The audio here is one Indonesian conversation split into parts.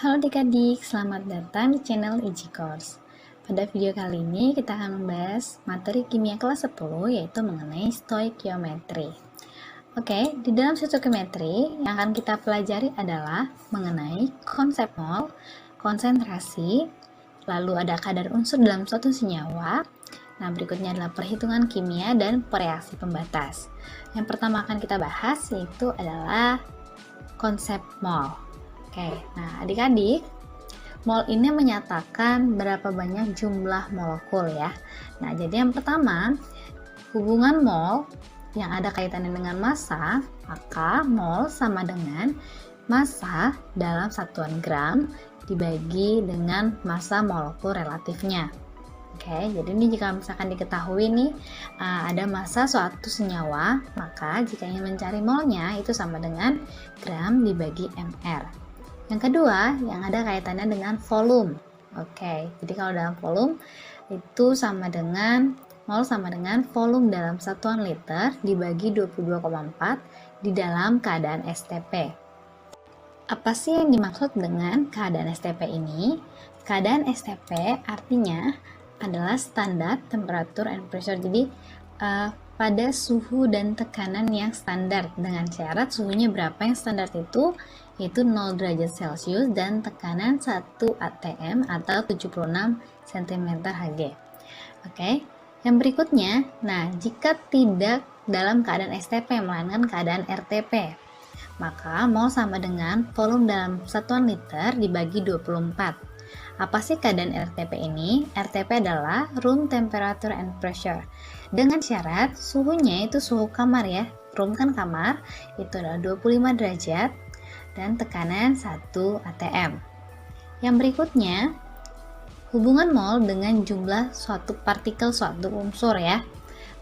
Halo adik-adik, selamat datang di channel Easy Course. Pada video kali ini kita akan membahas materi kimia kelas 10 yaitu mengenai stoikiometri. Oke, di dalam stoikiometri yang akan kita pelajari adalah mengenai konsep mol, konsentrasi, lalu ada kadar unsur dalam suatu senyawa. Nah, berikutnya adalah perhitungan kimia dan reaksi pembatas. Yang pertama akan kita bahas yaitu adalah konsep mol. Oke, nah adik-adik, mol ini menyatakan berapa banyak jumlah molekul ya. Nah, jadi yang pertama, hubungan mol yang ada kaitannya dengan massa, maka mol sama dengan massa dalam satuan gram dibagi dengan massa molekul relatifnya. Oke, jadi ini jika misalkan diketahui nih ada massa suatu senyawa, maka jika ingin mencari molnya itu sama dengan gram dibagi mr. Yang kedua, yang ada kaitannya dengan volume. Oke, jadi kalau dalam volume itu sama dengan mol sama dengan volume dalam satuan liter dibagi 22,4 di dalam keadaan STP. Apa sih yang dimaksud dengan keadaan STP ini? Keadaan STP artinya adalah standar temperature and pressure. Jadi pada suhu dan tekanan yang standar dengan syarat suhunya berapa yang standar itu yaitu 0 derajat Celcius dan tekanan 1 atm atau 76 cm Hg. Oke, yang berikutnya, nah jika tidak dalam keadaan STP melainkan keadaan RTP, maka mol sama dengan volume dalam satuan liter dibagi 24. Apa sih keadaan RTP ini? RTP adalah room temperature and pressure. Dengan syarat suhunya itu suhu kamar ya. Room kan kamar, itu adalah 25 derajat dan tekanan 1 atm. Yang berikutnya, hubungan mol dengan jumlah suatu partikel suatu unsur ya.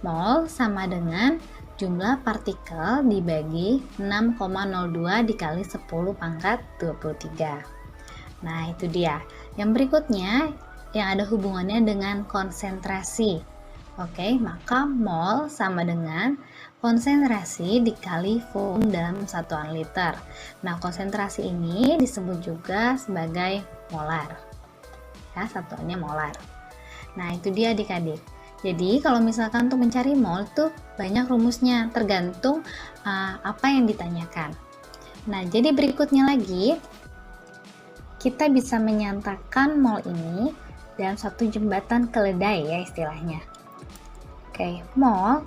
Mol sama dengan jumlah partikel dibagi 6,02 dikali 10 pangkat 23. Nah, itu dia. Yang berikutnya yang ada hubungannya dengan konsentrasi. Oke, maka mol sama dengan konsentrasi dikali volume dalam satuan liter. Nah, konsentrasi ini disebut juga sebagai molar. Ya, satuannya molar. Nah, itu dia adik-adik. Jadi, kalau misalkan untuk mencari mol tuh banyak rumusnya, tergantung apa yang ditanyakan. Nah, jadi berikutnya lagi, kita bisa menyatakan mol ini dalam satu jembatan keledai ya istilahnya. Oke, mol.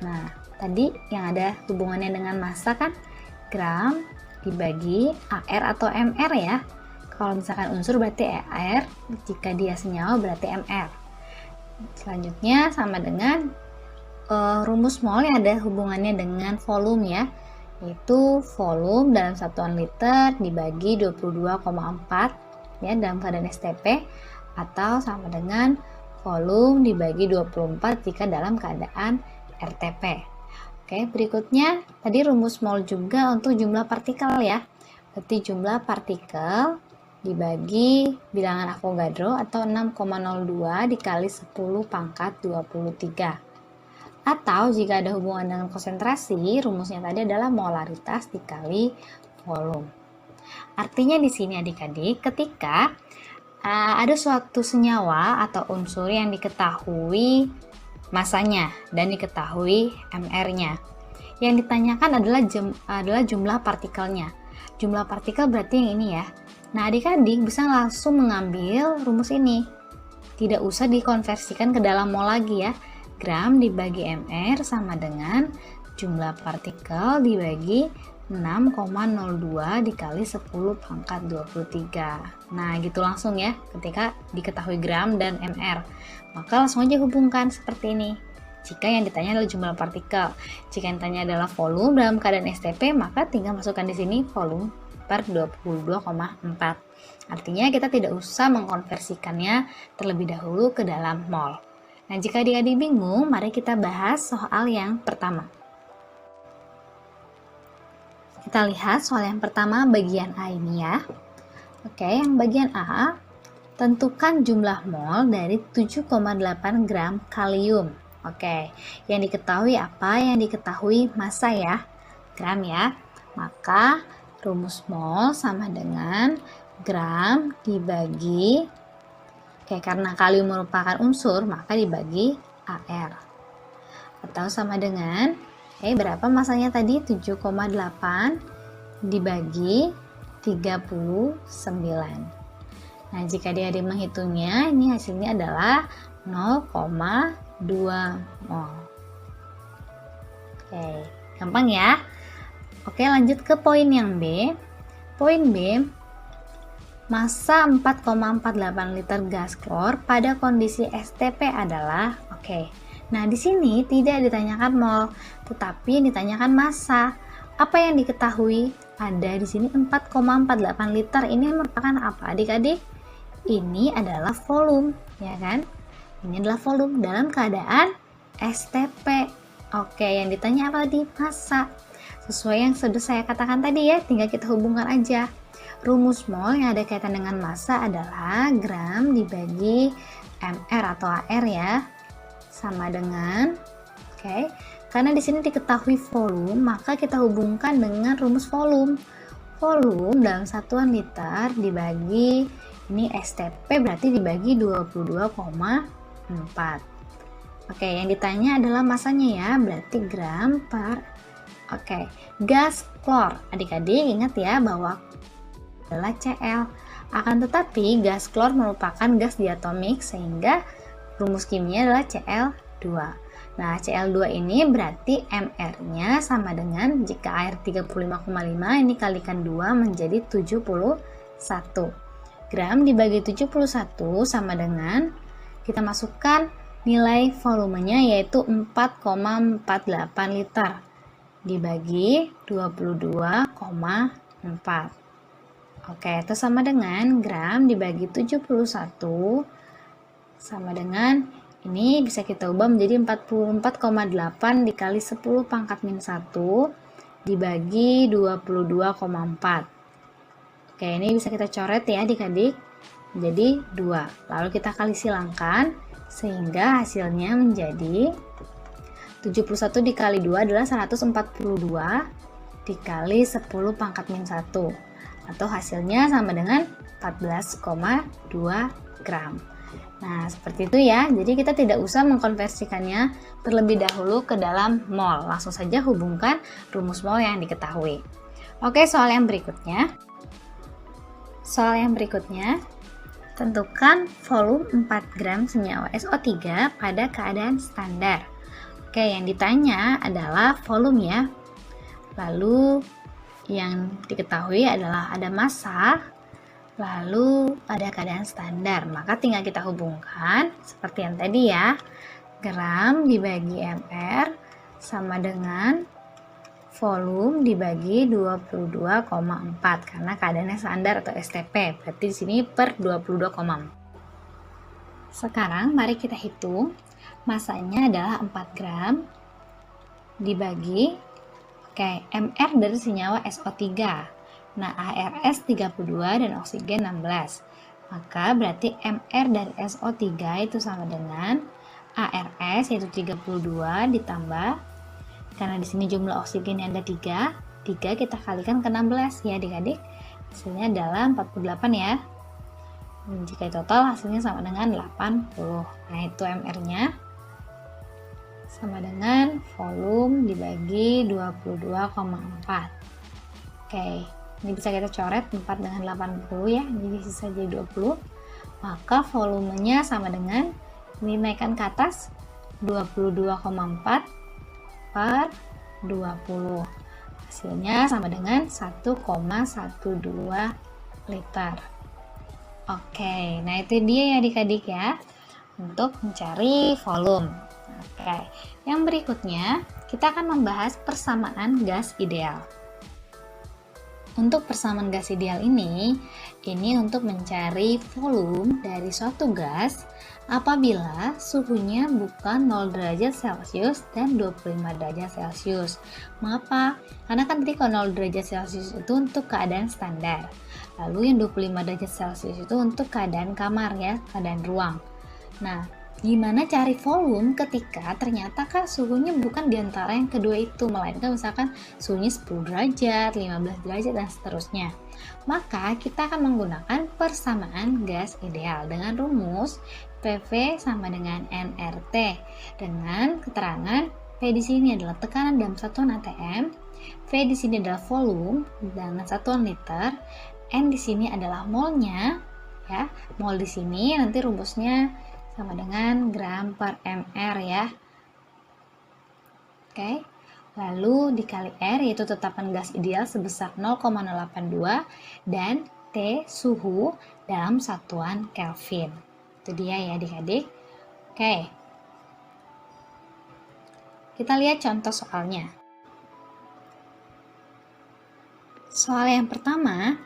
Nah, tadi yang ada hubungannya dengan massa kan gram dibagi AR atau MR ya. Kalau misalkan unsur berarti AR, jika dia senyawa berarti MR. Selanjutnya sama dengan rumus mol yang ada hubungannya dengan volume ya, yaitu volume dalam satuan liter dibagi 22,4 ya dalam keadaan STP, atau sama dengan volume dibagi 24 jika dalam keadaan RTP. Oke, berikutnya tadi rumus mol juga untuk jumlah partikel ya. Berarti jumlah partikel dibagi bilangan Avogadro atau 6,02 dikali 10 pangkat 23. Atau jika ada hubungan dengan konsentrasi, rumusnya tadi adalah molaritas dikali volume. Artinya di sini adik-adik, ketika ada suatu senyawa atau unsur yang diketahui masanya dan diketahui mR-nya. Yang ditanyakan adalah jumlah partikelnya. Jumlah partikel berarti yang ini ya. Nah, adik-adik bisa langsung mengambil rumus ini. Tidak usah dikonversikan ke dalam mol lagi ya. Gram dibagi mR sama dengan jumlah partikel dibagi 6,02 dikali 10 pangkat 23. Nah, gitu langsung ya ketika diketahui gram dan mR. Maka langsung aja hubungkan seperti ini. Jika yang ditanya adalah jumlah partikel, jika yang ditanya adalah volume dalam keadaan STP, maka tinggal masukkan di sini volume per 22,4. Artinya kita tidak usah mengkonversikannya terlebih dahulu ke dalam mol. Nah, jika adik-adik bingung, mari kita bahas soal yang pertama. Kita lihat soal yang pertama bagian A ini ya. Oke, yang bagian A, tentukan jumlah mol dari 7,8 gram kalium. Oke, yang diketahui apa? Yang diketahui massa ya, gram ya. Maka rumus mol sama dengan gram dibagi, karena kalium merupakan unsur, maka dibagi AR. Atau sama dengan, berapa masanya tadi? 7,8 dibagi 39. Nah, jika dia menghitungnya, ini hasilnya adalah 0,2 mol. Gampang ya. Lanjut ke poin yang B. Poin B, massa 4,48 liter gas klor pada kondisi STP adalah, nah di sini tidak ditanyakan mol, tetapi ditanyakan massa. Apa yang diketahui? Ada di sini 4,48 liter. Ini merupakan apa, adik-adik? Ini adalah volume, ya kan? Ini adalah volume dalam keadaan STP. Yang ditanya apa tadi? Massa. Sesuai yang sudah saya katakan tadi ya, tinggal kita hubungkan aja. Rumus mol yang ada kaitan dengan massa adalah gram dibagi mr atau AR ya, sama dengan, karena di sini diketahui volume, maka kita hubungkan dengan rumus volume. Volume dalam satuan liter dibagi, ini STP berarti dibagi 22,4. Yang ditanya adalah masanya ya, berarti gram per, gas klor. Adik-adik ingat ya bahwa adalah Cl. Akan tetapi gas klor merupakan gas diatomik sehingga rumus kimia adalah Cl2. Nah, Cl2 ini berarti Mr-nya sama dengan, jika air 35,5 ini kalikan 2 menjadi 71. Gram dibagi 71 sama dengan, kita masukkan nilai volumenya yaitu 4,48 liter dibagi 22,4. Itu sama dengan gram dibagi 71 sama dengan, ini bisa kita ubah menjadi 44,8 dikali 10 pangkat min 1 dibagi 22,4. Ini bisa kita coret ya adik-adik, jadi 2. Lalu kita kali silangkan sehingga hasilnya menjadi 71 dikali 2 adalah 142 dikali 10 pangkat min 1, atau hasilnya sama dengan 14,2 gram. Nah, seperti itu ya. Jadi kita tidak usah mengkonversikannya terlebih dahulu ke dalam mol. Langsung saja hubungkan rumus mol yang diketahui. Soal yang berikutnya. Tentukan volume 4 gram senyawa SO3 pada keadaan standar. Yang ditanya adalah volume ya. Lalu yang diketahui adalah ada massa, lalu ada keadaan standar. Maka tinggal kita hubungkan seperti yang tadi ya. Gram dibagi mr sama dengan volume dibagi 22,4 karena keadaannya standar atau STP. Berarti di sini per 22,4. Sekarang mari kita hitung. Masanya adalah 4 gram dibagi mr dari senyawa SO3. Nah, ARS 32 dan oksigen 16. Maka berarti mr dari SO3 itu sama dengan ARS yaitu 32 ditambah, karena di sini jumlah oksigennya ada 3 kita kalikan ke 16 ya adik-adik. Hasilnya adalah 48 ya. Jika total hasilnya sama dengan 80. Nah, itu mr-nya sama dengan volume dibagi 22,4. Ini bisa kita coret 4 dengan 80 ya, jadi sisa jadi 20. Maka volumenya sama dengan, ini naikkan ke atas, 22,4 per 20. Hasilnya sama dengan 1,12 liter. Nah itu dia ya adik-adik ya, untuk mencari volume. Yang berikutnya kita akan membahas persamaan gas ideal. Untuk persamaan gas ideal ini untuk mencari volume dari suatu gas apabila suhunya bukan 0 derajat Celcius dan 25 derajat Celcius. Mengapa? Karena kan tadi kalau 0 derajat Celcius itu untuk keadaan standar. Lalu yang 25 derajat Celcius itu untuk keadaan kamar ya, keadaan ruang. Nah, Gimana cari volume ketika ternyata kan suhunya bukan di antara yang kedua itu, melainkan misalkan suhunya 10 derajat, 15 derajat, dan seterusnya. Maka kita akan menggunakan persamaan gas ideal dengan rumus PV sama dengan nRT dengan keterangan P di sini adalah tekanan dalam satuan atm, V di sini adalah volume dengan satuan liter, N di sini adalah molnya, ya. Mol di sini nanti rumusnya sama dengan gram per mr ya. Oke. Lalu dikali R yaitu tetapan gas ideal sebesar 0,082 dan T suhu dalam satuan Kelvin. Itu dia ya adik-adik. Oke. Kita lihat contoh soalnya. Soal yang pertama,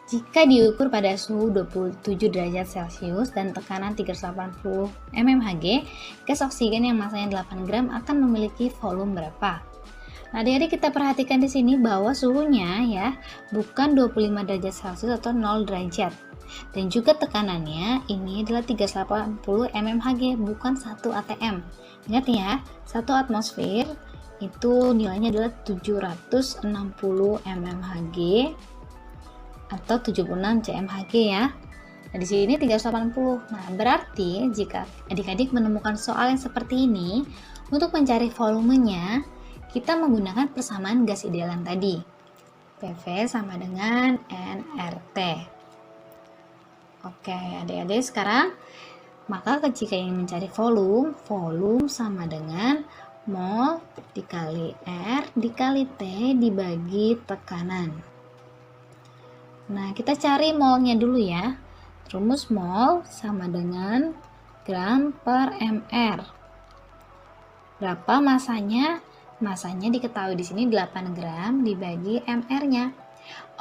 jika diukur pada suhu 27 derajat Celcius dan tekanan 380 mmHg, gas oksigen yang masanya 8 gram akan memiliki volume berapa? Nah, adik-adik kita perhatikan di sini bahwa suhunya ya bukan 25 derajat Celcius atau 0 derajat. Dan juga tekanannya ini adalah 380 mmHg, bukan 1 atm. Ingat ya, 1 atmosfer itu nilainya adalah 760 mmHg atau 76 cmHg ya. Nah, di sini 380. Nah, berarti jika adik-adik menemukan soal yang seperti ini, untuk mencari volumenya, kita menggunakan persamaan gas ideal yang tadi. PV sama dengan nRT. Oke, adik-adik sekarang, maka jika ingin mencari volume, volume sama dengan mol dikali R dikali T dibagi tekanan. Nah, kita cari molnya dulu ya. Rumus mol sama dengan gram per mr. Berapa masanya? Masanya diketahui di sini 8 gram dibagi mr-nya.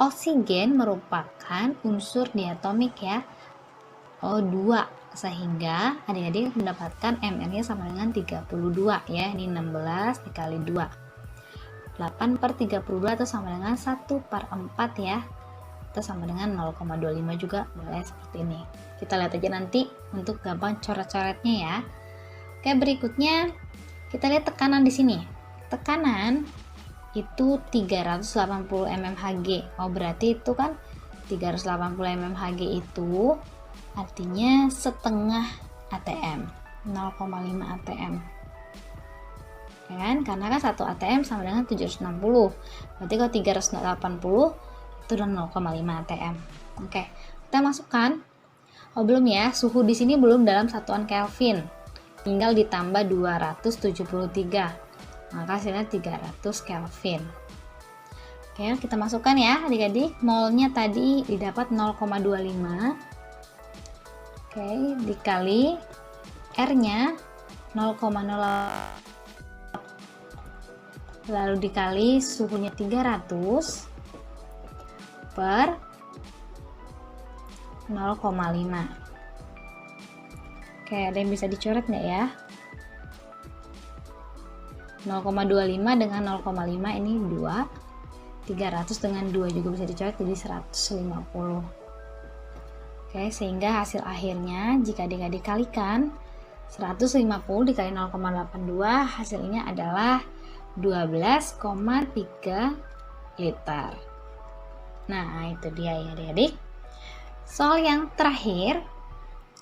Oksigen merupakan unsur diatomik ya. O2, sehingga adik-adik mendapatkan mr-nya sama dengan 32 ya. Ini 16 dikali 2. 8 per 32 itu sama dengan 1 per 4 ya. Itu sama dengan 0,25 juga boleh seperti ini. Kita lihat aja nanti untuk gampang coret-coretnya ya. Oke, berikutnya kita lihat tekanan di sini. Tekanan itu 380 mmHg. Oh, berarti itu kan 380 mmHg itu artinya setengah atm, 0,5 atm. Kan? Karena kan 1 atm sama dengan 760. Berarti kalau 380 itu udah 0,5 atm. Oke, kita masukkan. Oh, belum ya, suhu di sini belum dalam satuan Kelvin. Tinggal ditambah 273. Maka hasilnya 300 Kelvin. Oke, kita masukkan ya adik-adik. Molnya tadi didapat 0,25. Oke, dikali R-nya 0,0. Lalu dikali suhunya 300 per 0,5. Oke, ada yang bisa dicoret nggak ya? 0,25 dengan 0,5 ini 2. 300 dengan 2 juga bisa dicoret jadi 150. Oke, sehingga hasil akhirnya jika adik-adik kalikan 150 dikali 0,82 hasilnya adalah 12,3 liter. Nah, itu dia ya adik-adik. Soal yang terakhir.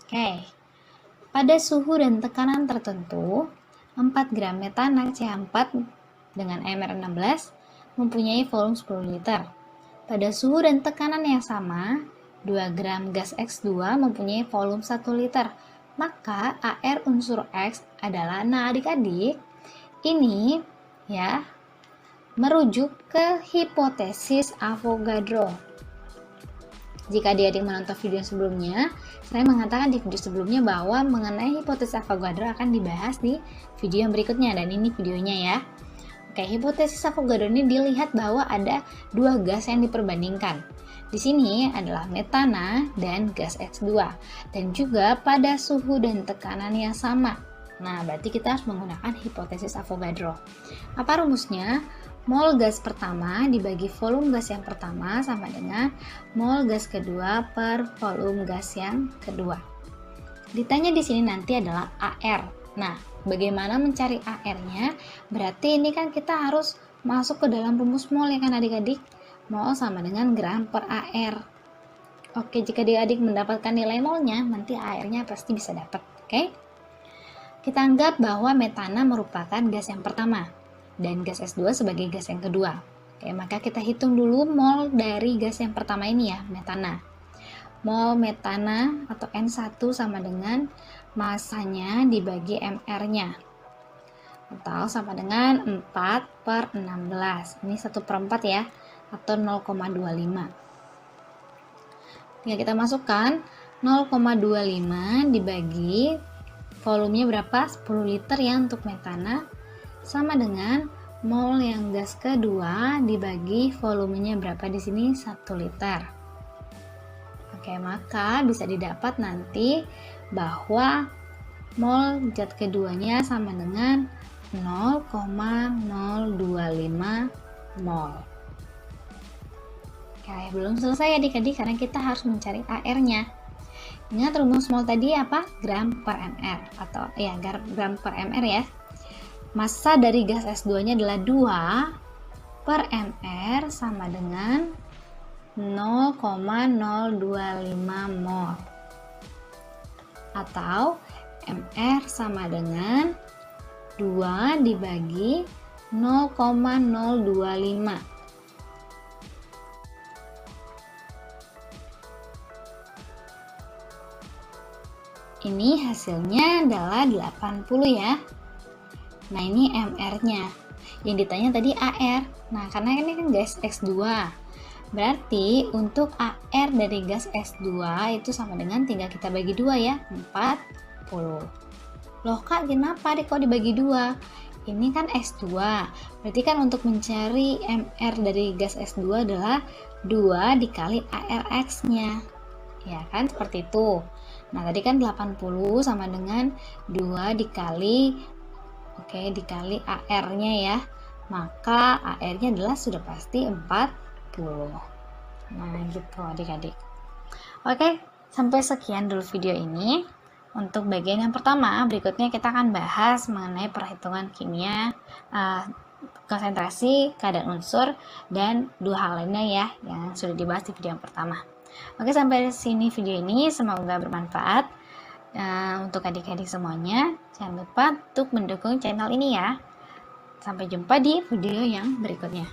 Oke. Pada suhu dan tekanan tertentu, 4 gram metana CH4 dengan mR16 mempunyai volume 10 liter. Pada suhu dan tekanan yang sama, 2 gram gas X2 mempunyai volume 1 liter. Maka AR unsur X adalah, nah adik-adik, ini ya merujuk ke hipotesis Avogadro. Jika adik-adik menonton video sebelumnya, saya mengatakan di video sebelumnya bahwa mengenai hipotesis Avogadro akan dibahas di video yang berikutnya, dan ini videonya ya. Oke, hipotesis Avogadro ini dilihat bahwa ada 2 gas yang diperbandingkan. Di sini adalah metana dan gas X2, dan juga pada suhu dan tekanan yang sama. Nah, berarti kita harus menggunakan hipotesis Avogadro. Apa rumusnya? Mol gas pertama dibagi volume gas yang pertama sama dengan mol gas kedua per volume gas yang kedua. ditanya di sini nanti adalah AR. Nah, bagaimana mencari AR-nya? Berarti ini kan kita harus masuk ke dalam rumus mol ya kan adik-adik? Mol sama dengan gram per AR. Oke, jika adik-adik mendapatkan nilai molnya, nanti AR-nya pasti bisa dapat. Oke? Kita anggap bahwa metana merupakan gas yang pertama dan gas S2 sebagai gas yang kedua. Oke, maka kita hitung dulu mol dari gas yang pertama ini ya, metana. Mol metana atau N1 sama dengan masanya dibagi MR-nya. Atau sama dengan 4/16. Ini 1/4 ya, atau 0,25. Tinggal kita masukkan 0,25 dibagi volumenya berapa? 10 liter ya untuk metana, sama dengan mol yang gas kedua dibagi volumenya berapa di sini? 1 liter. Oke, maka bisa didapat nanti bahwa mol zat keduanya sama dengan 0,025 mol. Oke, belum selesai adik-adik karena kita harus mencari AR-nya. Ingat rumus mol tadi apa? Gram per mr atau ya gram per mr ya. Massa dari gas S2-nya adalah 2/mr sama dengan 0,025 mol. Atau mr sama dengan 2 dibagi 0,025. Ini hasilnya adalah 80 ya. Nah, ini MR-nya. Yang ditanya tadi AR. Nah, karena ini kan gas S2. Berarti untuk AR dari gas S2 itu sama dengan tinggal kita bagi 2 ya, 40. Loh Kak, kenapa kok dibagi 2? Ini kan S2. Berarti kan untuk mencari MR dari gas S2 adalah 2 dikali ARX-nya. Ya kan, seperti itu. Nah, tadi kan 80 sama dengan 2 dikali dikali AR-nya ya. Maka AR-nya adalah sudah pasti 40. Nah, gitu adik-adik. Oke, sampai sekian dulu video ini. Untuk bagian yang pertama, berikutnya kita akan bahas mengenai perhitungan kimia, konsentrasi, keadaan unsur, dan 2 hal lainnya ya yang sudah dibahas di video yang pertama. Oke, sampai sini video ini, semoga bermanfaat untuk adik-adik semuanya. Jangan lupa untuk mendukung channel ini ya. Sampai jumpa di video yang berikutnya.